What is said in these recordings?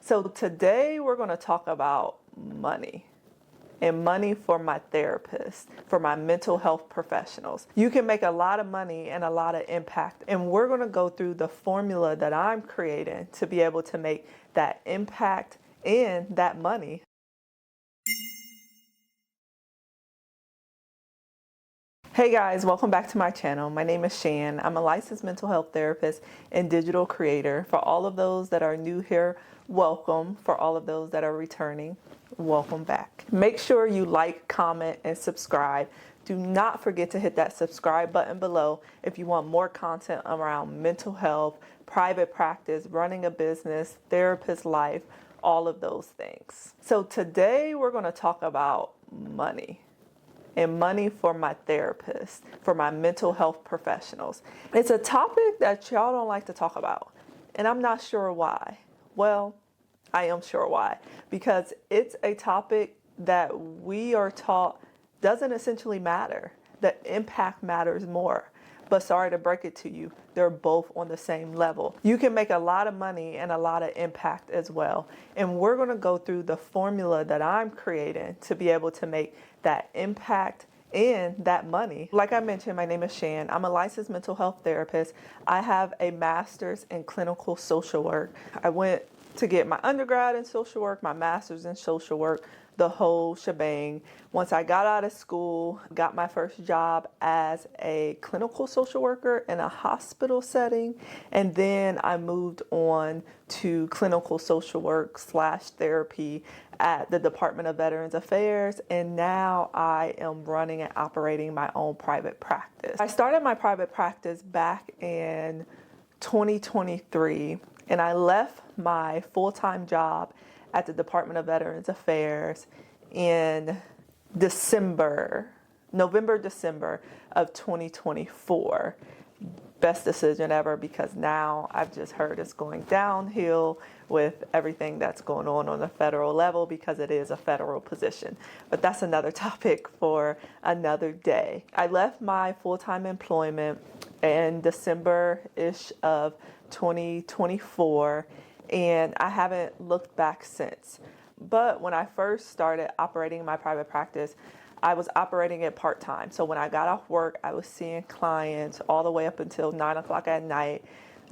So today we're going to talk about money and money for my therapists, for my mental health professionals. You can make a lot of money and a lot of impact, and we're going to go through the formula that I'm creating to be able to make that impact and that money. Hey guys, welcome back to my channel. My name is Shan. I'm a licensed mental health therapist and digital creator. For all of those that are new here, welcome. For all of those that are returning, welcome back. Make sure you like, comment, and subscribe. Do not forget to hit that subscribe button below if you want more content around mental health, private practice, running a business, therapist life, all of those things. So today we're going to talk about money. And money for my therapists, for my mental health professionals. It's a topic that y'all don't like to talk about, and I'm not sure why. Well, I am sure why, because it's a topic that we are taught doesn't essentially matter. The impact matters more. But sorry to break it to you, they're both on the same level. You can make a lot of money and a lot of impact as well. And we're going to go through the formula that I'm creating to be able to make that impact and that money. Like I mentioned, my name is Shan. I'm a licensed mental health therapist. I have a master's in clinical social work. I went to get my undergrad in social work, my master's in social work, the whole shebang. Once I got out of school, got my first job as a clinical social worker in a hospital setting, and then I moved on to clinical social work / therapy at the Department of Veterans Affairs, and now I am running and operating my own private practice. I started my private practice back in 2023, and I left my full-time job at the Department of Veterans Affairs in November, December of 2024. Best decision ever, because now I've just heard it's going downhill with everything that's going on the federal level, because it is a federal position. But that's another topic for another day. I left my full-time employment in December-ish of 2024, and I haven't looked back since. But when I first started operating my private practice, I was operating it part-time. So when I got off work, I was seeing clients all the way up until 9 o'clock at night,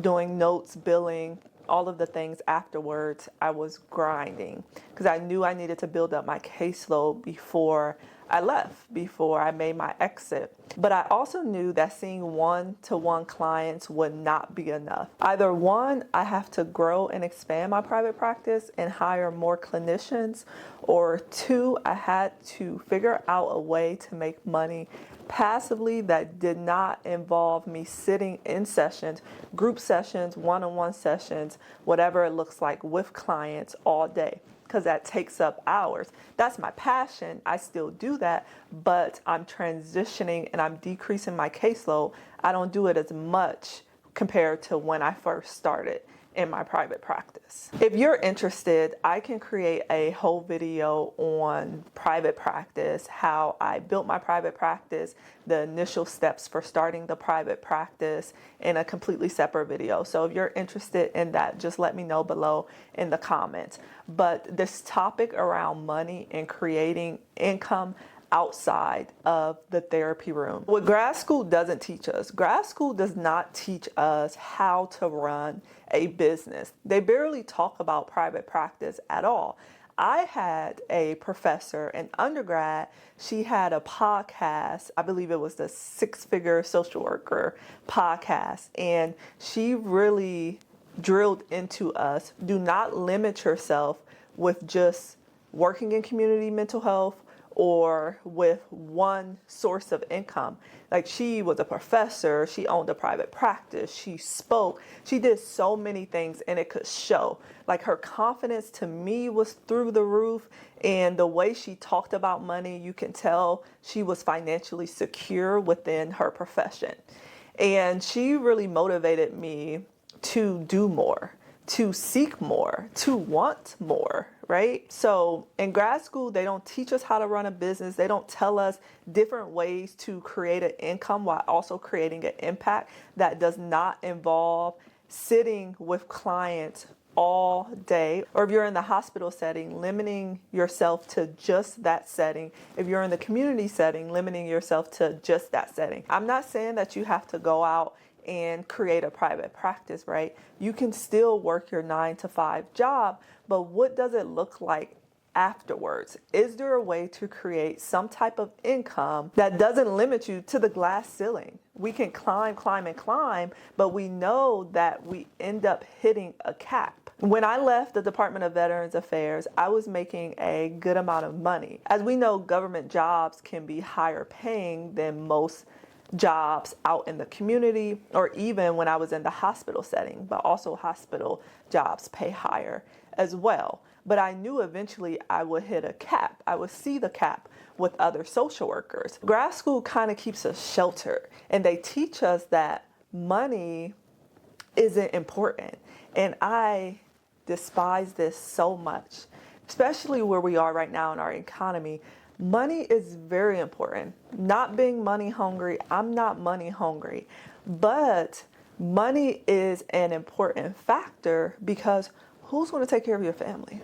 doing notes, billing, all of the things afterwards. I was grinding because I knew I needed to build up my caseload before I left, before I made my exit. But I also knew that seeing one-to-one clients would not be enough. Either one, I have to grow and expand my private practice and hire more clinicians, or two, I had to figure out a way to make money passively that did not involve me sitting in sessions, group sessions, one-on-one sessions, whatever it looks like, with clients all day, because that takes up hours. That's my passion. I still do that, but I'm transitioning and I'm decreasing my caseload. I don't do it as much compared to when I first started in my private practice. If you're interested, I can create a whole video on private practice, how I built my private practice, the initial steps for starting the private practice, in a completely separate video. So if you're interested in that, just let me know below in the comments. But this topic around money and creating income outside of the therapy room, what grad school doesn't teach us. Grad school does not teach us how to run a business. They barely talk about private practice at all. I had a professor in undergrad. She had a podcast. I believe it was the Six-Figure Social Worker podcast. And she really drilled into us, do not limit yourself with just working in community mental health or with one source of income. Like, she was a professor, she owned a private practice, she spoke, she did so many things, and it could show. Like, her confidence to me was through the roof, and the way she talked about money, you can tell she was financially secure within her profession. And she really motivated me to do more, to seek more, to want more, right? So in grad school, they don't teach us how to run a business. They don't tell us different ways to create an income while also creating an impact that does not involve sitting with clients all day, or if you're in the hospital setting, limiting yourself to just that setting. If you're in the community setting, limiting yourself to just that setting. I'm not saying that you have to go out and create a private practice, right? You can still work your 9-to-5 job, but what does it look like afterwards? Is there a way to create some type of income that doesn't limit you to the glass ceiling? We can climb, but we know that we end up hitting a cap. When I left the Department of Veterans Affairs, I was making a good amount of money. As we know, government jobs can be higher paying than most jobs out in the community, or even when I was in the hospital setting, but also hospital jobs pay higher as well. But I knew eventually I would hit a cap. I would see the cap with other social workers. Grad school kind of keeps us sheltered, and they teach us that money isn't important. And I despise this so much, especially where we are right now in our economy. Money is very important. Not being money hungry, I'm not money hungry, but money is an important factor because who's going to take care of your family?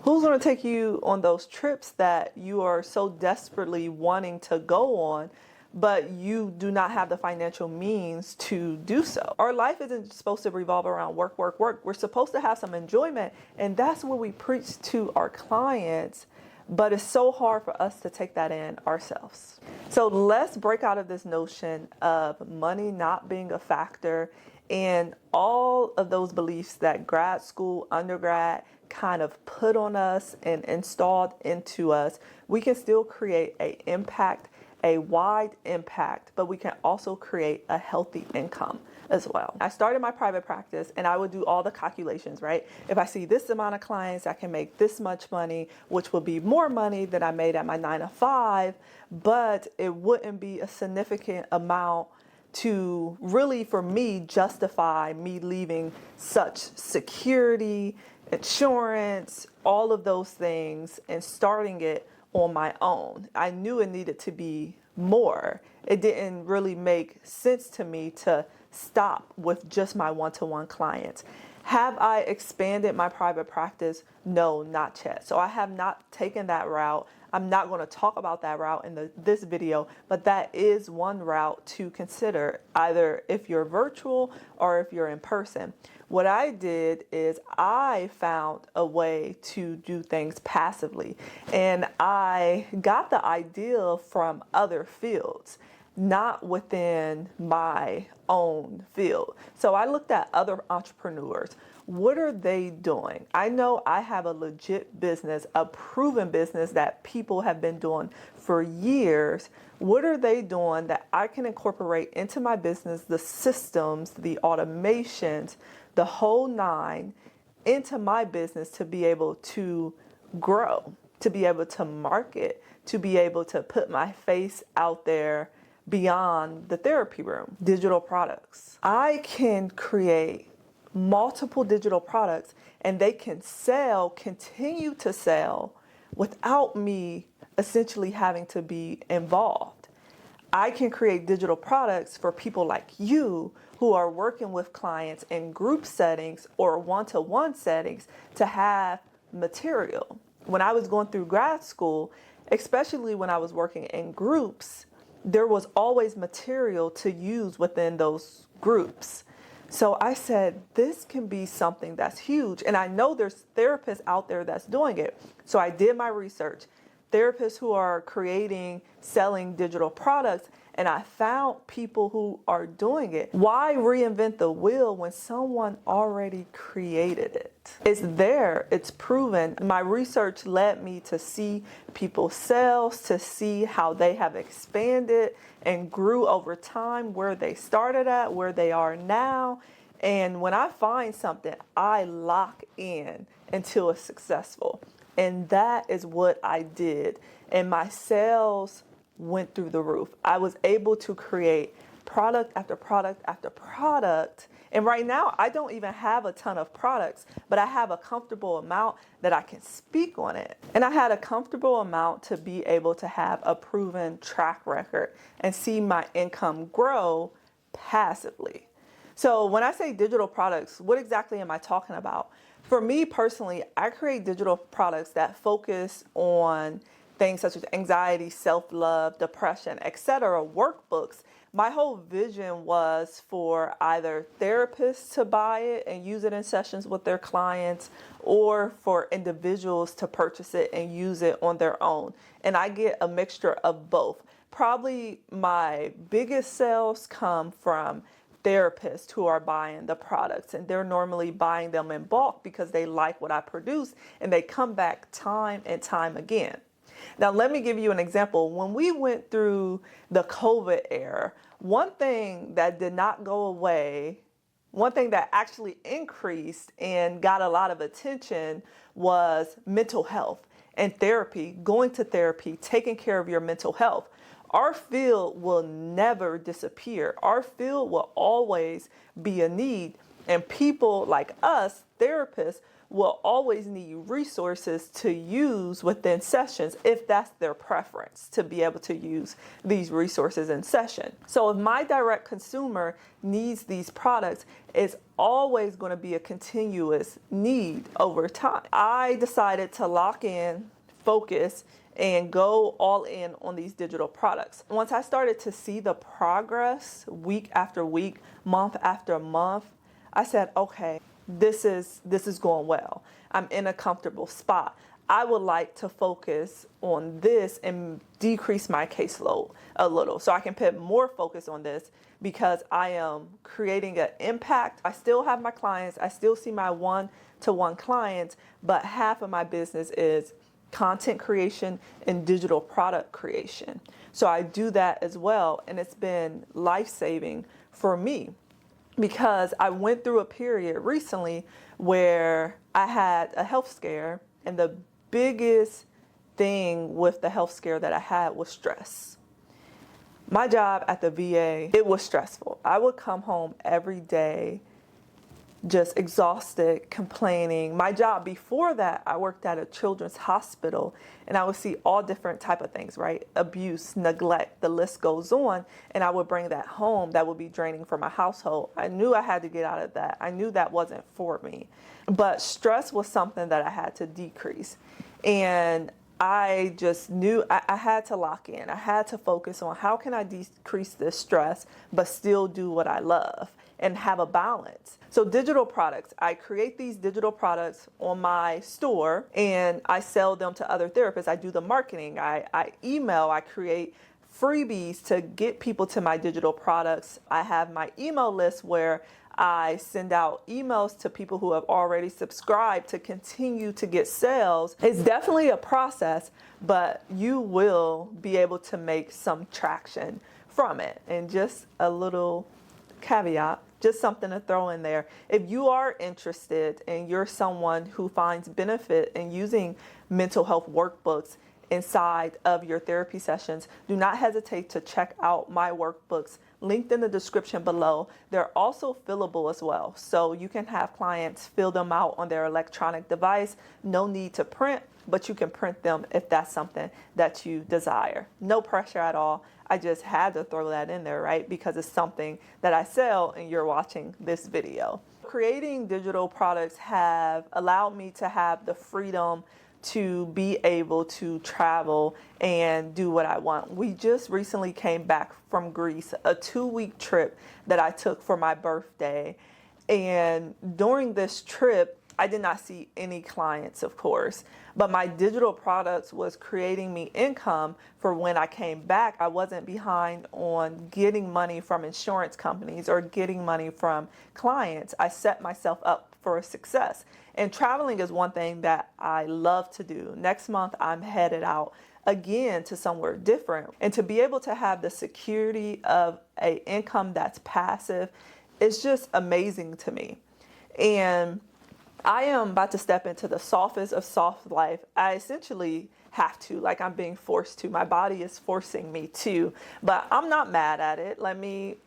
Who's going to take you on those trips that you are so desperately wanting to go on, but you do not have the financial means to do so? Our life isn't supposed to revolve around work, work, work. We're supposed to have some enjoyment, and that's what we preach to our clients. But it's so hard for us to take that in ourselves. So let's break out of this notion of money not being a factor and all of those beliefs that grad school, undergrad kind of put on us and installed into us. We can still create a wide impact, but we can also create a healthy income as well. I started my private practice and I would do all the calculations, right? If I see this amount of clients, I can make this much money, which would be more money than I made at my 9-to-5, but it wouldn't be a significant amount to really, for me, justify me leaving such security, insurance, all of those things, and starting it on my own. I knew it needed to be more. It didn't really make sense to me to stop with just my one-to-one clients. Have I expanded my private practice? No, not yet. So I have not taken that route. I'm not going to talk about that route in this video, but that is one route to consider, either if you're virtual or if you're in person. What I did is I found a way to do things passively, and I got the idea from other fields, not within my own field. So I looked at other entrepreneurs. What are they doing? I know I have a legit business, a proven business that people have been doing for years. What are they doing that I can incorporate into my business, the systems, the automations, the whole nine, into my business to be able to grow, to be able to market, to be able to put my face out there beyond the therapy room? Digital products. I can create multiple digital products and they can continue to sell without me essentially having to be involved. I can create digital products for people like you who are working with clients in group settings or one-to-one settings to have material. When I was going through grad school, especially when I was working in groups, there was always material to use within those groups. So I said, this can be something that's huge. And I know there's therapists out there that's doing it. So I did my research. Therapists who are creating, selling digital products, and I found people who are doing it. Why reinvent the wheel when someone already created it? It's there, it's proven. My research led me to see people's sales, to see how they have expanded and grew over time, where they started at, where they are now. And when I find something, I lock in until it's successful. And that is what I did. And my sales went through the roof. I was able to create product after product after product. And right now, I don't even have a ton of products, but I have a comfortable amount that I can speak on it. And I had a comfortable amount to be able to have a proven track record and see my income grow passively. So when I say digital products, what exactly am I talking about? For me personally, I create digital products that focus on things such as anxiety, self-love, depression, etc., workbooks. My whole vision was for either therapists to buy it and use it in sessions with their clients, or for individuals to purchase it and use it on their own. And I get a mixture of both. Probably my biggest sales come from therapists who are buying the products, and they're normally buying them in bulk because they like what I produce and they come back time and time again. Now, let me give you an example. When we went through the COVID era, one thing that did not go away, one thing that actually increased and got a lot of attention was mental health and therapy, going to therapy, taking care of your mental health. Our field will never disappear. Our field will always be a need. And people like us, therapists, will always need resources to use within sessions if that's their preference, to be able to use these resources in session. So if my direct consumer needs these products, it's always going to be a continuous need over time. I decided to lock in, focus, and go all in on these digital products. Once I started to see the progress week after week, month after month, I said, okay, this is going well. I'm in a comfortable spot. I would like to focus on this and decrease my caseload a little so I can put more focus on this, because I am creating an impact. I still have my clients. I still see my one-to-one clients, but half of my business is content creation and digital product creation. So I do that as well, and it's been life-saving for me, because I went through a period recently where I had a health scare, and the biggest thing with the health scare that I had was stress. My job at the VA, it was stressful. I would come home every day just exhausted, complaining. My job before that, I worked at a children's hospital, and I would see all different type of things, right? Abuse, neglect, the list goes on. And I would bring that home. That would be draining for my household. I knew I had to get out of that. I knew that wasn't for me. But stress was something that I had to decrease. And I just knew I had to lock in. I had to focus on how can I decrease this stress, but still do what I love and have a balance. So digital products, I create these digital products on my store and I sell them to other therapists. I do the marketing, I email, I create freebies to get people to my digital products. I have my email list where I send out emails to people who have already subscribed to continue to get sales. It's definitely a process, but you will be able to make some traction from it. And just a little caveat, just something to throw in there. If you are interested and you're someone who finds benefit in using mental health workbooks inside of your therapy sessions, do not hesitate to check out my workbooks linked in the description below. They're also fillable as well, so you can have clients fill them out on their electronic device. No need to print, but you can print them if that's something that you desire. No pressure at all. I just had to throw that in there, right? Because it's something that I sell and you're watching this video. Creating digital products have allowed me to have the freedom to be able to travel and do what I want. We just recently came back from Greece, a 2-week trip that I took for my birthday. And during this trip, I did not see any clients, of course, but my digital products was creating me income for when I came back. I wasn't behind on getting money from insurance companies or getting money from clients. I set myself up for success. And traveling is one thing that I love to do. Next month, I'm headed out again to somewhere different. And to be able to have the security of an income that's passive is just amazing to me. And I am about to step into the softest of soft life. I essentially have to, like I'm being forced to. My body is forcing me to, but I'm not mad at it. Let me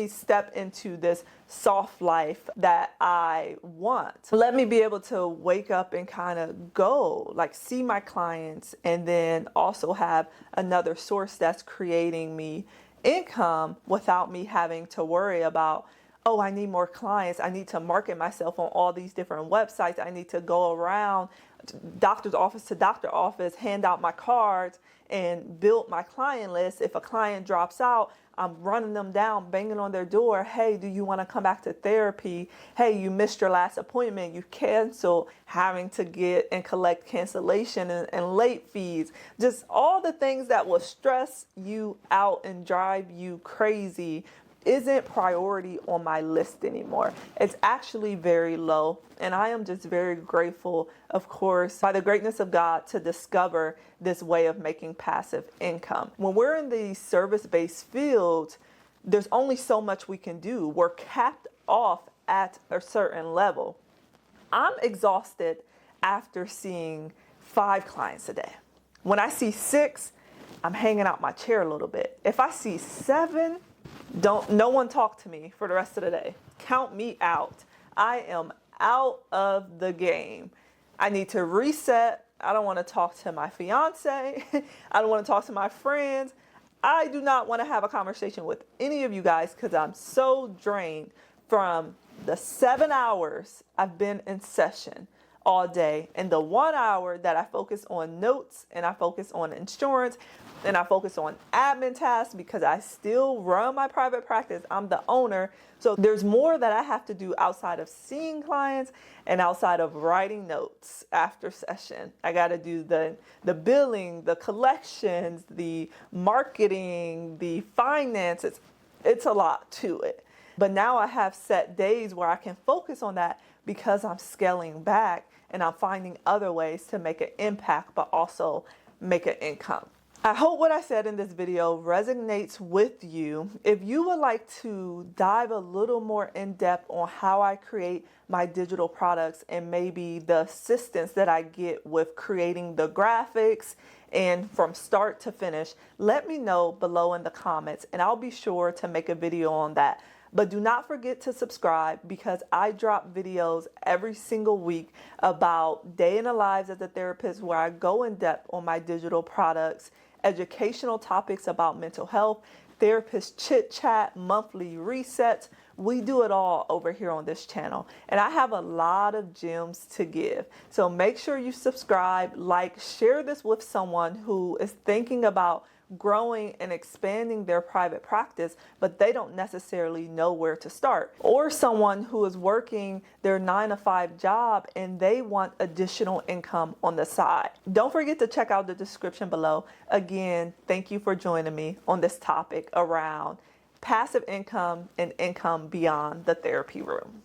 step into this soft life that I want. Let me be able to wake up and kind of go, like see my clients, and then also have another source that's creating me income without me having to worry about, oh, I need more clients. I need to market myself on all these different websites. I need to go around doctor's office to doctor office, hand out my cards and build my client list. If a client drops out, I'm running them down, banging on their door. Hey, do you want to come back to therapy? Hey, you missed your last appointment. You canceled, having to get and collect cancellation and late fees. Just all the things that will stress you out and drive you crazy isn't priority on my list anymore. It's actually very low. And I am just very grateful, of course, by the greatness of God to discover this way of making passive income. When we're in the service-based field, there's only so much we can do. We're capped off at a certain level. I'm exhausted after seeing 5 clients a day. When I see 6, I'm hanging out my chair a little bit. If I see 7, no one talk to me for the rest of the day. Count me out. I am out of the game. I need to reset. I don't want to talk to my fiance. I don't want to talk to my friends. I do not want to have a conversation with any of you guys because I'm so drained from the 7 hours I've been in session all day and the 1 hour that I focus on notes and I focus on insurance and I focus on admin tasks because I still run my private practice. I'm the owner. So there's more that I have to do outside of seeing clients and outside of writing notes after session. I got to do the billing, the collections, the marketing, the finances. It's a lot to it. But now I have set days where I can focus on that because I'm scaling back and I'm finding other ways to make an impact, but also make an income. I hope what I said in this video resonates with you. If you would like to dive a little more in depth on how I create my digital products and maybe the assistance that I get with creating the graphics and from start to finish, let me know below in the comments and I'll be sure to make a video on that. But do not forget to subscribe because I drop videos every single week about day in the lives as a therapist where I go in depth on my digital products, educational topics about mental health, therapist chit chat, monthly resets. We do it all over here on this channel. And I have a lot of gems to give. So make sure you subscribe, like, share this with someone who is thinking about growing and expanding their private practice, but they don't necessarily know where to start. Or someone who is working their 9-to-5 job and they want additional income on the side. Don't forget to check out the description below. Again, thank you for joining me on this topic around passive income and income beyond the therapy room.